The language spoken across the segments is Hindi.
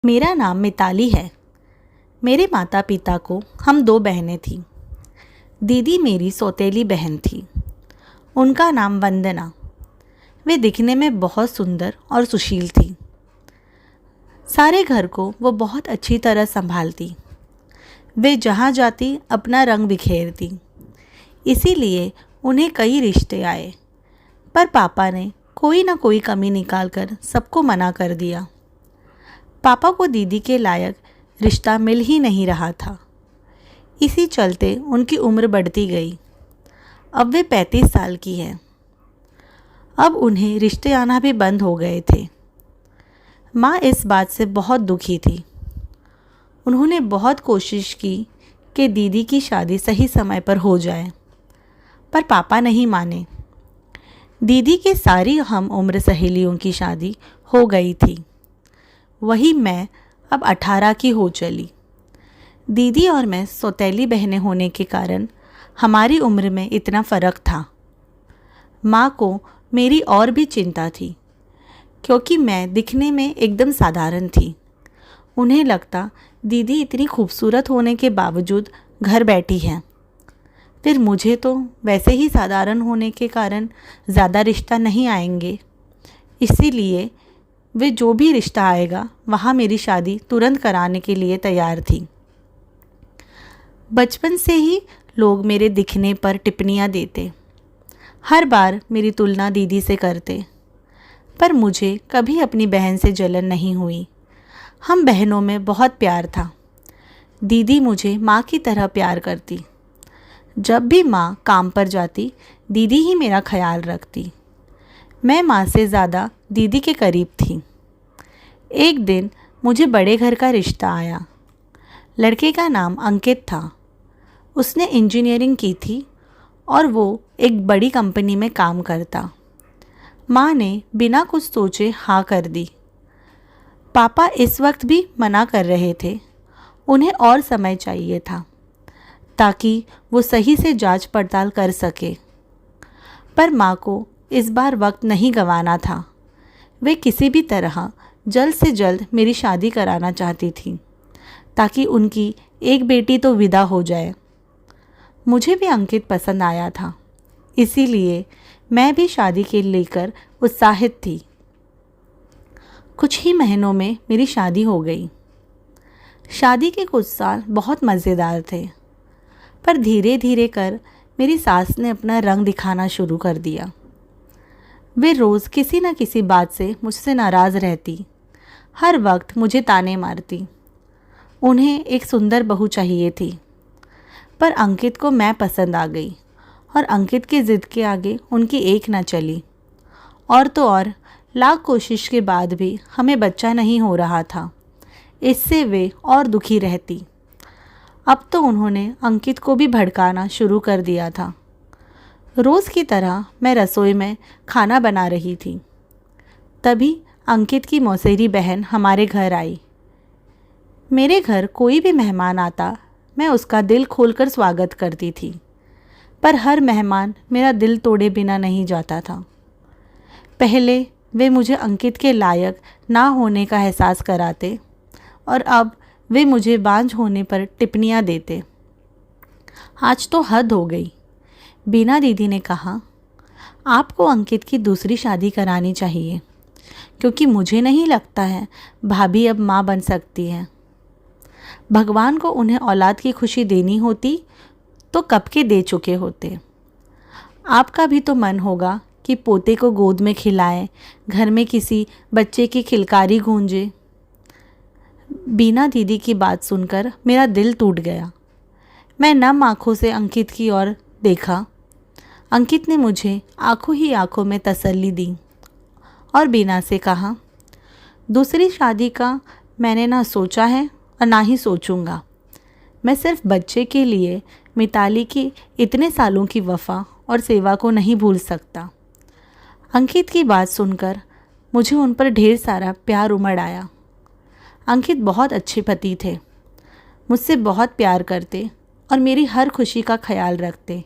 मेरा नाम मिताली है। मेरे माता पिता को हम 2 बहनें थीं। दीदी मेरी सौतेली बहन थी। उनका नाम वंदना। वे दिखने में बहुत सुंदर और सुशील थी। सारे घर को वो बहुत अच्छी तरह संभालती। वे जहाँ जाती अपना रंग बिखेरती। इसीलिए उन्हें कई रिश्ते आए, पर पापा ने कोई ना कोई कमी निकालकर सबको मना कर दिया। पापा को दीदी के लायक रिश्ता मिल ही नहीं रहा था। इसी चलते उनकी उम्र बढ़ती गई। अब वे 35 साल की है। अब उन्हें रिश्ते आना भी बंद हो गए थे। माँ इस बात से बहुत दुखी थी। उन्होंने बहुत कोशिश की कि दीदी की शादी सही समय पर हो जाए, पर पापा नहीं माने। दीदी के सारी हम उम्र सहेलियों की शादी हो गई थी। वही मैं अब 18 की हो चली। दीदी और मैं सौतेली बहनें होने के कारण हमारी उम्र में इतना फ़र्क था। माँ को मेरी और भी चिंता थी, क्योंकि मैं दिखने में एकदम साधारण थी। उन्हें लगता दीदी इतनी खूबसूरत होने के बावजूद घर बैठी है, फिर मुझे तो वैसे ही साधारण होने के कारण ज़्यादा रिश्ता नहीं आएंगे। इसीलिए वे जो भी रिश्ता आएगा वहाँ मेरी शादी तुरंत कराने के लिए तैयार थी। बचपन से ही लोग मेरे दिखने पर टिप्पणियाँ देते। हर बार मेरी तुलना दीदी से करते, पर मुझे कभी अपनी बहन से जलन नहीं हुई। हम बहनों में बहुत प्यार था। दीदी मुझे माँ की तरह प्यार करती। जब भी माँ काम पर जाती, दीदी ही मेरा ख्याल रखती। मैं माँ से ज़्यादा दीदी के करीब थी। एक दिन मुझे बड़े घर का रिश्ता आया। लड़के का नाम अंकित था। उसने इंजीनियरिंग की थी और वो एक बड़ी कंपनी में काम करता। माँ ने बिना कुछ सोचे हाँ कर दी। पापा इस वक्त भी मना कर रहे थे। उन्हें और समय चाहिए था ताकि वो सही से जांच पड़ताल कर सके। पर माँ को इस बार वक्त नहीं गंवाना था। वे किसी भी तरह जल्द से जल्द मेरी शादी कराना चाहती थी, ताकि उनकी एक बेटी तो विदा हो जाए। मुझे भी अंकित पसंद आया था, इसीलिए मैं भी शादी के लेकर उत्साहित थी। कुछ ही महीनों में मेरी शादी हो गई। शादी के कुछ साल बहुत मज़ेदार थे, पर धीरे धीरे कर मेरी सास ने अपना रंग दिखाना शुरू कर दिया। वे रोज़ किसी न किसी बात से मुझसे नाराज़ रहती। हर वक्त मुझे ताने मारती। उन्हें एक सुंदर बहू चाहिए थी, पर अंकित को मैं पसंद आ गई और अंकित की ज़िद के आगे उनकी एक न चली। और तो और लाख कोशिश के बाद भी हमें बच्चा नहीं हो रहा था। इससे वे और दुखी रहती। अब तो उन्होंने अंकित को भी भड़काना शुरू कर दिया था। रोज़ की तरह मैं रसोई में खाना बना रही थी। तभी अंकित की मौसेरी बहन हमारे घर आई। मेरे घर कोई भी मेहमान आता, मैं उसका दिल खोलकर स्वागत करती थी, पर हर मेहमान मेरा दिल तोड़े बिना नहीं जाता था। पहले वे मुझे अंकित के लायक ना होने का एहसास कराते, और अब वे मुझे बांझ होने पर टिप्पणियाँ देते। आज तो हद हो गई। बीना दीदी ने कहा, आपको अंकित की दूसरी शादी करानी चाहिए, क्योंकि मुझे नहीं लगता है भाभी अब माँ बन सकती है। भगवान को उन्हें औलाद की खुशी देनी होती तो कब के दे चुके होते। आपका भी तो मन होगा कि पोते को गोद में खिलाएं, घर में किसी बच्चे की खिलकारी गूंजे। बीना दीदी की बात सुनकर मेरा दिल टूट गया। मैं नम आँखों से अंकित की ओर देखा। अंकित ने मुझे आंखों ही आंखों में तसल्ली दी और बीना से कहा, दूसरी शादी का मैंने ना सोचा है और ना ही सोचूंगा। मैं सिर्फ बच्चे के लिए मिताली की इतने सालों की वफ़ा और सेवा को नहीं भूल सकता। अंकित की बात सुनकर मुझे उन पर ढेर सारा प्यार उमड़ आया। अंकित बहुत अच्छे पति थे। मुझसे बहुत प्यार करते और मेरी हर खुशी का ख्याल रखते।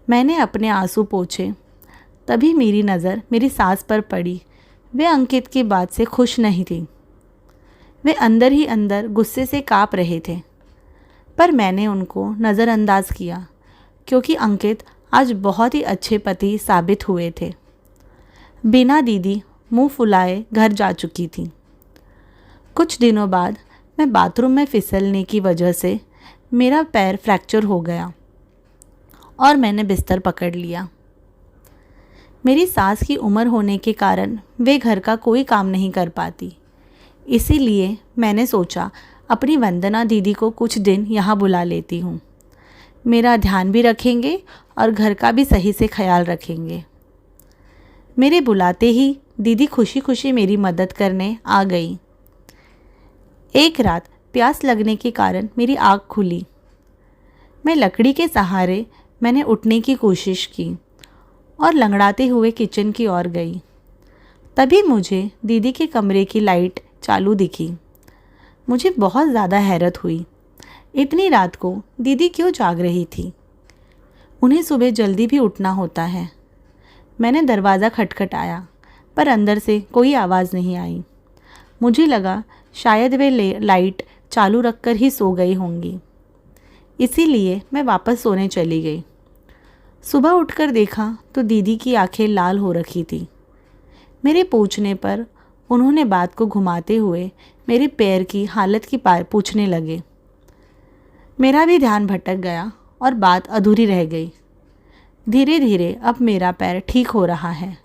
मैंने अपने आंसू पोंछे। तभी मेरी नज़र मेरी सास पर पड़ी। वे अंकित की बात से खुश नहीं थी। वे अंदर ही अंदर गुस्से से काँप रहे थे, पर मैंने उनको नज़रअंदाज किया क्योंकि अंकित आज बहुत ही अच्छे पति साबित हुए थे। बिना दीदी मुंह फुलाए घर जा चुकी थी। कुछ दिनों बाद मैं बाथरूम में फिसलने की वजह से मेरा पैर फ्रैक्चर हो गया और मैंने बिस्तर पकड़ लिया। मेरी सास की उम्र होने के कारण वे घर का कोई काम नहीं कर पाती, इसीलिए मैंने सोचा अपनी वंदना दीदी को कुछ दिन यहाँ बुला लेती हूँ। मेरा ध्यान भी रखेंगे और घर का भी सही से ख्याल रखेंगे। मेरे बुलाते ही दीदी खुशी खुशी मेरी मदद करने आ गई। एक रात प्यास लगने के कारण मेरी आँख खुली। मैं लकड़ी के सहारे मैंने उठने की कोशिश की और लंगड़ाते हुए किचन की ओर गई। तभी मुझे दीदी के कमरे की लाइट चालू दिखी। मुझे बहुत ज़्यादा हैरत हुई। इतनी रात को दीदी क्यों जाग रही थी? उन्हें सुबह जल्दी भी उठना होता है। मैंने दरवाज़ा खटखटाया, पर अंदर से कोई आवाज़ नहीं आई। मुझे लगा शायद वे लाइट चालू रखकर ही सो गई होंगी, इसीलिए मैं वापस सोने चली गई। सुबह उठकर देखा तो दीदी की आंखें लाल हो रखी थी। मेरे पूछने पर उन्होंने बात को घुमाते हुए मेरे पैर की हालत की पूछने लगे। मेरा भी ध्यान भटक गया और बात अधूरी रह गई। धीरे धीरे अब मेरा पैर ठीक हो रहा है।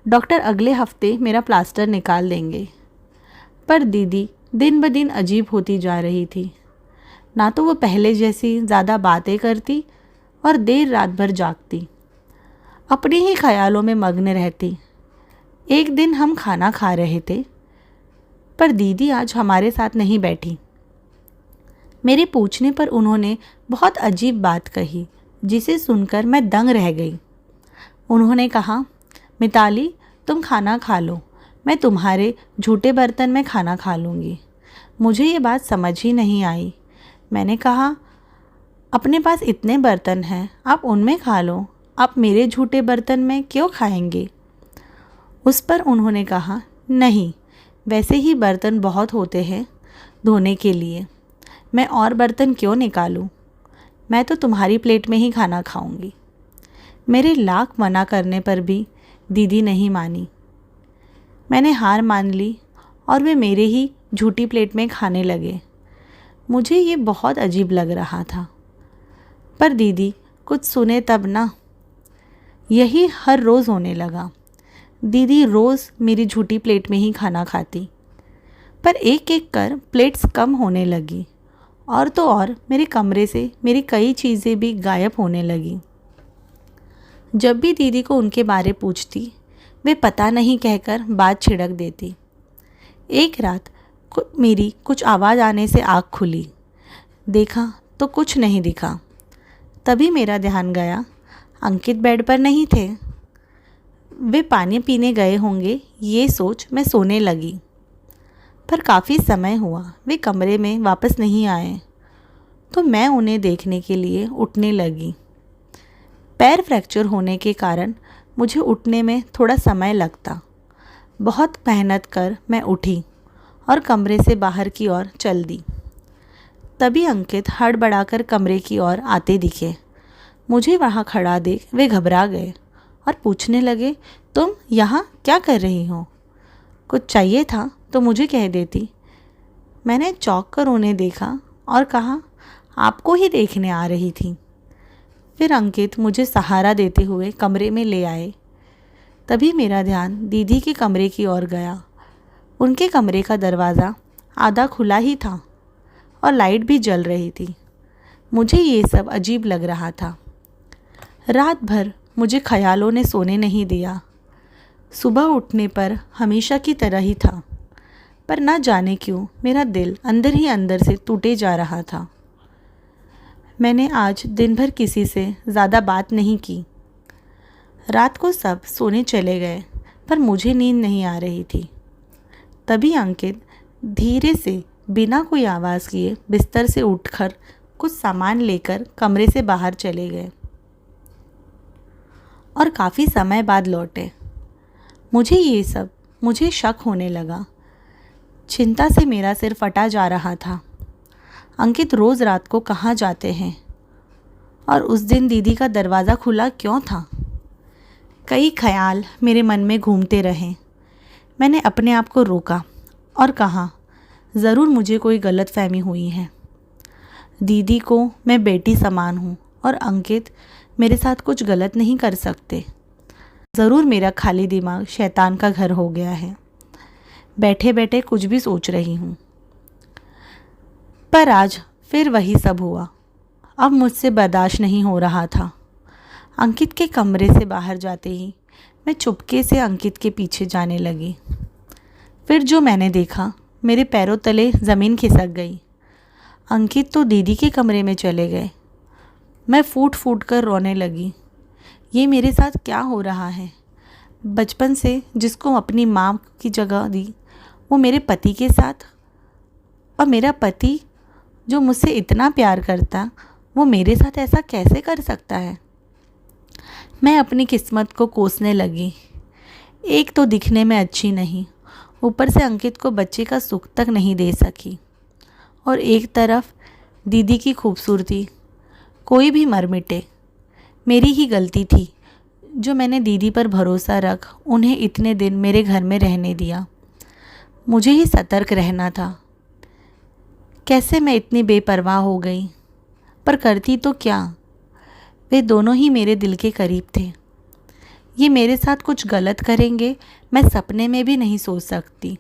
डॉक्टर अगले हफ्ते मेरा प्लास्टर निकाल देंगे। पर दीदी दिन ब दिन अजीब होती जा रही थी। ना तो वो पहले जैसी ज़्यादा बातें करती और देर रात भर जागती, अपने ही ख्यालों में मग्न रहती। एक दिन हम खाना खा रहे थे, पर दीदी आज हमारे साथ नहीं बैठी। मेरे पूछने पर उन्होंने बहुत अजीब बात कही, जिसे सुनकर मैं दंग रह गई। उन्होंने कहा, मिताली तुम खाना खा लो, मैं तुम्हारे झूठे बर्तन में खाना खा लूँगी। मुझे ये बात समझ ही नहीं आई। मैंने कहा, अपने पास इतने बर्तन हैं, आप उनमें खा लो, आप मेरे झूठे बर्तन में क्यों खाएंगे? उस पर उन्होंने कहा, नहीं, वैसे ही बर्तन बहुत होते हैं धोने के लिए, मैं और बर्तन क्यों निकालूं? मैं तो तुम्हारी प्लेट में ही खाना खाऊंगी। मेरे लाख मना करने पर भी दीदी नहीं मानी। मैंने हार मान ली और वे मेरे ही झूठी प्लेट में खाने लगे। मुझे ये बहुत अजीब लग रहा था, पर दीदी कुछ सुने तब ना। यही हर रोज़ होने लगा। दीदी रोज़ मेरी झूठी प्लेट में ही खाना खाती, पर एक एक कर प्लेट्स कम होने लगी और तो और मेरे कमरे से मेरी कई चीज़ें भी गायब होने लगी। जब भी दीदी को उनके बारे पूछती, वे पता नहीं कहकर बात छिड़क देती। एक रात मेरी कुछ आवाज़ आने से आँख खुली। देखा तो कुछ नहीं दिखा। तभी मेरा ध्यान गया, अंकित बेड पर नहीं थे। वे पानी पीने गए होंगे, ये सोच मैं सोने लगी। पर काफ़ी समय हुआ वे कमरे में वापस नहीं आए, तो मैं उन्हें देखने के लिए उठने लगी। पैर फ्रैक्चर होने के कारण मुझे उठने में थोड़ा समय लगता। बहुत मेहनत कर मैं उठी और कमरे से बाहर की ओर चल दी। तभी अंकित हड़बड़ाकर कमरे की ओर आते दिखे। मुझे वहाँ खड़ा देख वे घबरा गए और पूछने लगे, तुम यहाँ क्या कर रही हो? कुछ चाहिए था तो मुझे कह देती। मैंने चौंक कर उन्हें देखा और कहा, आपको ही देखने आ रही थी। फिर अंकित मुझे सहारा देते हुए कमरे में ले आए। तभी मेरा ध्यान दीदी के कमरे की ओर गया। उनके कमरे का दरवाज़ा आधा खुला ही था और लाइट भी जल रही थी। मुझे ये सब अजीब लग रहा था। रात भर मुझे ख्यालों ने सोने नहीं दिया। सुबह उठने पर हमेशा की तरह ही था, पर ना जाने क्यों मेरा दिल अंदर ही अंदर से टूटे जा रहा था। मैंने आज दिन भर किसी से ज़्यादा बात नहीं की। रात को सब सोने चले गए, पर मुझे नींद नहीं आ रही थी। तभी अंकित धीरे से बिना कोई आवाज़ किए बिस्तर से उठकर कुछ सामान लेकर कमरे से बाहर चले गए और काफ़ी समय बाद लौटे। मुझे शक होने लगा। चिंता से मेरा सिर फटा जा रहा था। अंकित रोज़ रात को कहाँ जाते हैं और उस दिन दीदी का दरवाज़ा खुला क्यों था? कई ख्याल मेरे मन में घूमते रहे। मैंने अपने आप को रोका और कहा, ज़रूर मुझे कोई गलतफहमी हुई है। दीदी को मैं बेटी समान हूँ और अंकित मेरे साथ कुछ गलत नहीं कर सकते। ज़रूर मेरा खाली दिमाग शैतान का घर हो गया है। बैठे बैठे कुछ भी सोच रही हूँ। पर आज फिर वही सब हुआ। अब मुझसे बर्दाश्त नहीं हो रहा था। अंकित के कमरे से बाहर जाते ही मैं चुपके से अंकित के पीछे जाने लगी। फिर जो मैंने देखा, मेरे पैरों तले ज़मीन खिसक गई। अंकित तो दीदी के कमरे में चले गए। मैं फूट फूट कर रोने लगी। ये मेरे साथ क्या हो रहा है? बचपन से जिसको अपनी माँ की जगह दी, वो मेरे पति के साथ, और मेरा पति जो मुझसे इतना प्यार करता, वो मेरे साथ ऐसा कैसे कर सकता है? मैं अपनी किस्मत को कोसने लगी। एक तो दिखने में अच्छी नहीं, ऊपर से अंकित को बच्चे का सुख तक नहीं दे सकी, और एक तरफ दीदी की खूबसूरती। कोई भी मर मिटे। मेरी ही गलती थी जो मैंने दीदी पर भरोसा रख उन्हें इतने दिन मेरे घर में रहने दिया। मुझे ही सतर्क रहना था। कैसे मैं इतनी बेपरवाह हो गई? पर करती तो क्या? वे दोनों ही मेरे दिल के करीब थे। ये मेरे साथ कुछ गलत करेंगे, मैं सपने में भी नहीं सोच सकती।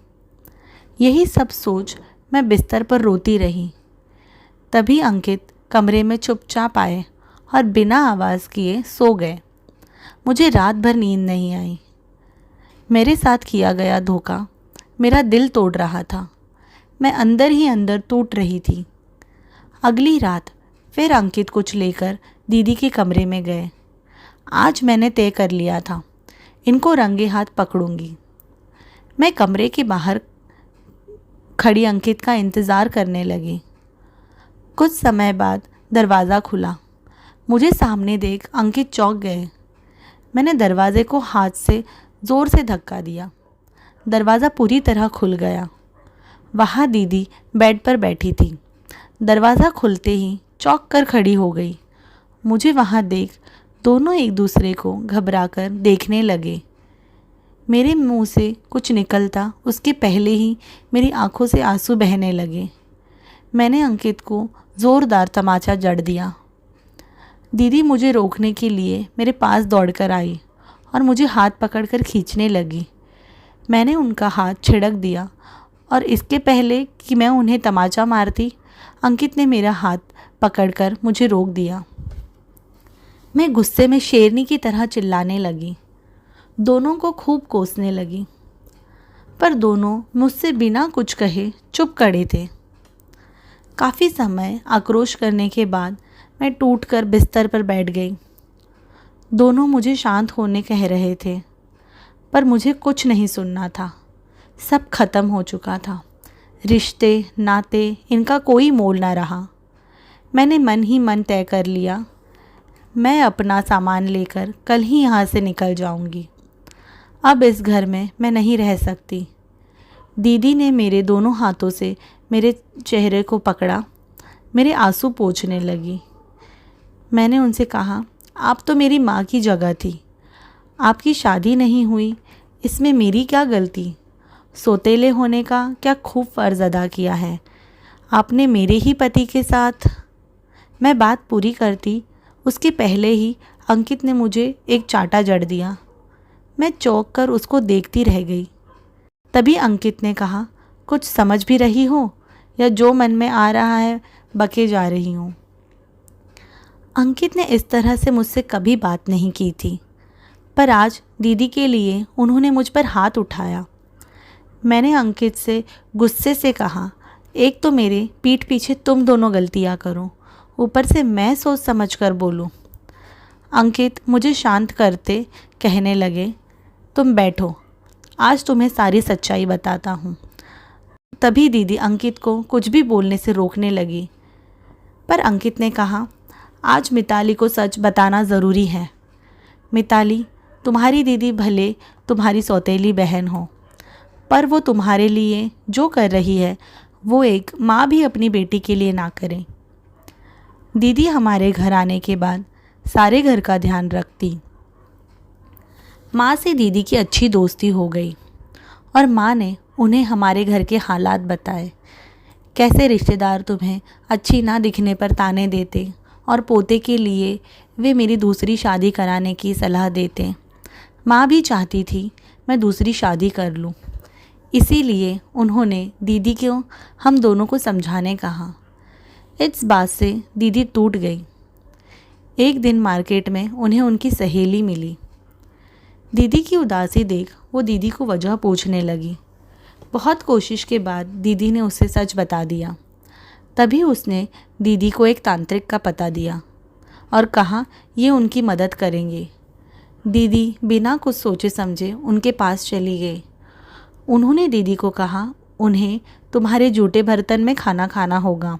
यही सब सोच मैं बिस्तर पर रोती रही। तभी अंकित कमरे में चुपचाप आए और बिना आवाज़ किए सो गए। मुझे रात भर नींद नहीं आई। मेरे साथ किया गया धोखा मेरा दिल तोड़ रहा था। मैं अंदर ही अंदर टूट रही थी। अगली रात फिर अंकित कुछ लेकर दीदी के कमरे में गए। आज मैंने तय कर लिया था, इनको रंगे हाथ पकड़ूंगी। मैं कमरे के बाहर खड़ी अंकित का इंतज़ार करने लगी। कुछ समय बाद दरवाज़ा खुला। मुझे सामने देख अंकित चौंक गए। मैंने दरवाज़े को हाथ से ज़ोर से धक्का दिया। दरवाज़ा पूरी तरह खुल गया। वहाँ दीदी बेड पर बैठी थी। दरवाज़ा खुलते ही चौंक कर खड़ी हो गई। मुझे वहाँ देख दोनों एक दूसरे को घबराकर देखने लगे। मेरे मुंह से कुछ निकलता उसके पहले ही मेरी आंखों से आंसू बहने लगे। मैंने अंकित को ज़ोरदार तमाचा जड़ दिया। दीदी मुझे रोकने के लिए मेरे पास दौड़कर आई और मुझे हाथ पकड़कर खींचने लगी। मैंने उनका हाथ छिड़क दिया और इसके पहले कि मैं उन्हें तमाचा मारती, अंकित ने मेरा हाथ पकड़कर मुझे रोक दिया। मैं गुस्से में शेरनी की तरह चिल्लाने लगी। दोनों को खूब कोसने लगी, पर दोनों मुझसे बिना कुछ कहे चुप खड़े थे। काफ़ी समय आक्रोश करने के बाद मैं टूटकर बिस्तर पर बैठ गई। दोनों मुझे शांत होने कह रहे थे, पर मुझे कुछ नहीं सुनना था। सब खत्म हो चुका था। रिश्ते, नाते, इनका कोई मोल ना रहा। मैंने मन ही मन तय कर लिया, मैं अपना सामान लेकर कल ही यहाँ से निकल जाऊँगी। अब इस घर में मैं नहीं रह सकती। दीदी ने मेरे दोनों हाथों से मेरे चेहरे को पकड़ा, मेरे आंसू पोंछने लगी। मैंने उनसे कहा, आप तो मेरी माँ की जगह थी। आपकी शादी नहीं हुई, इसमें मेरी क्या गलती? सौतेले होने का क्या खूब फ़र्ज़ अदा किया है आपने मेरे ही पति के साथ। मैं बात पूरी करती उसके पहले ही अंकित ने मुझे एक चांटा जड़ दिया। मैं चौंक कर उसको देखती रह गई। तभी अंकित ने कहा, कुछ समझ भी रही हो या जो मन में आ रहा है बके जा रही हूँ? अंकित ने इस तरह से मुझसे कभी बात नहीं की थी, पर आज दीदी के लिए उन्होंने मुझ पर हाथ उठाया। मैंने अंकित से गुस्से से कहा, एक तो मेरे पीठ पीछे तुम दोनों गलतियाँ करो, ऊपर से मैं सोच समझ कर बोलूं। अंकित मुझे शांत करते कहने लगे, तुम बैठो, आज तुम्हें सारी सच्चाई बताता हूँ। तभी दीदी अंकित को कुछ भी बोलने से रोकने लगी, पर अंकित ने कहा, आज मिताली को सच बताना ज़रूरी है। मिताली, तुम्हारी दीदी भले तुम्हारी सौतेली बहन हो, पर वो तुम्हारे लिए जो कर रही है वो एक माँ भी अपनी बेटी के लिए ना करे। दीदी हमारे घर आने के बाद सारे घर का ध्यान रखती। माँ से दीदी की अच्छी दोस्ती हो गई और माँ ने उन्हें हमारे घर के हालात बताए, कैसे रिश्तेदार तुम्हें अच्छी ना दिखने पर ताने देते और पोते के लिए वे मेरी दूसरी शादी कराने की सलाह देते। माँ भी चाहती थी मैं दूसरी शादी कर लूँ, इसीलिए उन्होंने दीदी को हम दोनों को समझाने कहा। इस बात से दीदी टूट गई। एक दिन मार्केट में उन्हें उनकी सहेली मिली। दीदी की उदासी देख वो दीदी को वजह पूछने लगी। बहुत कोशिश के बाद दीदी ने उसे सच बता दिया। तभी उसने दीदी को एक तांत्रिक का पता दिया और कहा ये उनकी मदद करेंगे। दीदी बिना कुछ सोचे समझे उनके पास चली गई। उन्होंने दीदी को कहा उन्हें तुम्हारे जूठे बर्तन में खाना खाना होगा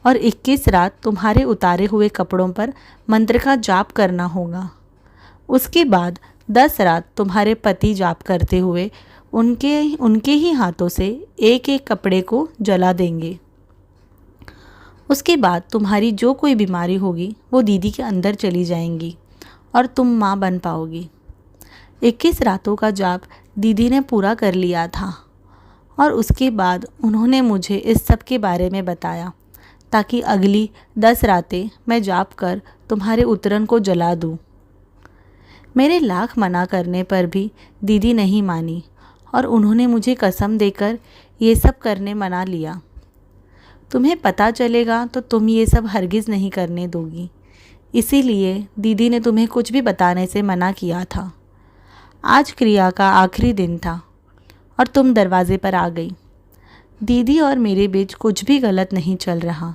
और 21 रात तुम्हारे उतारे हुए कपड़ों पर मंत्र का जाप करना होगा। उसके बाद 10 रात तुम्हारे पति जाप करते हुए उनके ही हाथों से एक एक कपड़े को जला देंगे। उसके बाद तुम्हारी जो कोई बीमारी होगी वो दीदी के अंदर चली जाएंगी और तुम माँ बन पाओगी। 21 रातों का जाप दीदी ने पूरा कर लिया था और उसके बाद उन्होंने मुझे इस सब के बारे में बताया ताकि अगली 10 रातें मैं जाप कर तुम्हारे उतरन को जला दूँ। मेरे लाख मना करने पर भी दीदी नहीं मानी और उन्होंने मुझे कसम देकर ये सब करने मना लिया। तुम्हें पता चलेगा तो तुम ये सब हरगिज़ नहीं करने दोगी, इसीलिए दीदी ने तुम्हें कुछ भी बताने से मना किया था। आज क्रिया का आखिरी दिन था और तुम दरवाजे पर आ गई। दीदी और मेरे बीच कुछ भी गलत नहीं चल रहा,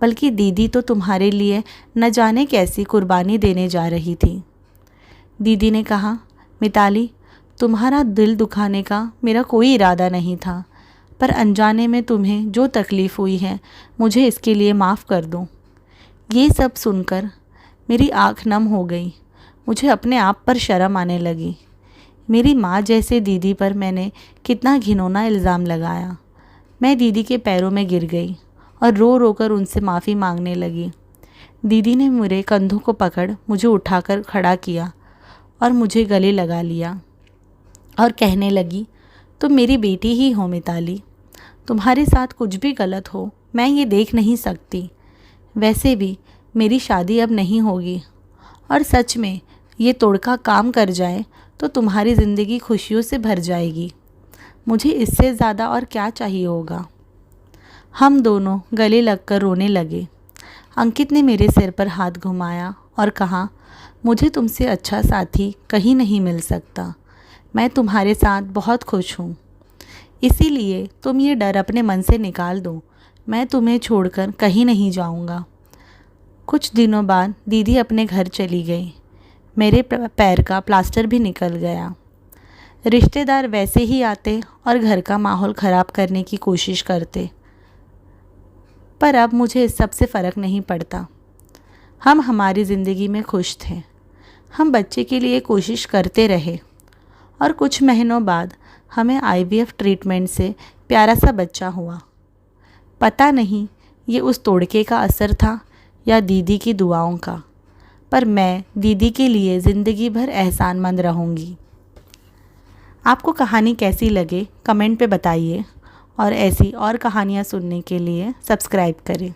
बल्कि दीदी तो तुम्हारे लिए न जाने कैसी कुर्बानी देने जा रही थी। दीदी ने कहा, मिताली, तुम्हारा दिल दुखाने का मेरा कोई इरादा नहीं था, पर अनजाने में तुम्हें जो तकलीफ़ हुई है मुझे इसके लिए माफ़ कर दो। ये सब सुनकर मेरी आँख नम हो गई। मुझे अपने आप पर शर्म आने लगी। मेरी माँ जैसे दीदी पर मैंने कितना घिनौना इल्ज़ाम लगाया। मैं दीदी के पैरों में गिर गई और रो रो कर उनसे माफ़ी मांगने लगी। दीदी ने मेरे कंधों को पकड़ मुझे उठाकर खड़ा किया और मुझे गले लगा लिया और कहने लगी, तुम मेरी बेटी ही हो मिताली। तुम्हारे साथ कुछ भी गलत हो मैं ये देख नहीं सकती। वैसे भी मेरी शादी अब नहीं होगी और सच में ये तोड़का काम कर जाए तो तुम्हारी ज़िंदगी खुशियों से भर जाएगी। मुझे इससे ज़्यादा और क्या चाहिए होगा। हम दोनों गले लगकर रोने लगे। अंकित ने मेरे सिर पर हाथ घुमाया और कहा, मुझे तुमसे अच्छा साथी कहीं नहीं मिल सकता। मैं तुम्हारे साथ बहुत खुश हूँ, इसीलिए तुम ये डर अपने मन से निकाल दो। मैं तुम्हें छोड़कर कहीं नहीं जाऊँगा। कुछ दिनों बाद दीदी अपने घर चली गई। मेरे पैर का प्लास्टर भी निकल गया। रिश्तेदार वैसे ही आते और घर का माहौल ख़राब करने की कोशिश करते, पर अब मुझे इस सब से फ़र्क नहीं पड़ता। हम हमारी ज़िंदगी में खुश थे। हम बच्चे के लिए कोशिश करते रहे और कुछ महीनों बाद हमें IVF ट्रीटमेंट से प्यारा सा बच्चा हुआ। पता नहीं ये उस तोड़के का असर था या दीदी की दुआओं का, पर मैं दीदी के लिए ज़िंदगी भर एहसानमंद रहूँगी। आपको कहानी कैसी लगे कमेंट पे बताइए और ऐसी और कहानियाँ सुनने के लिए सब्सक्राइब करें।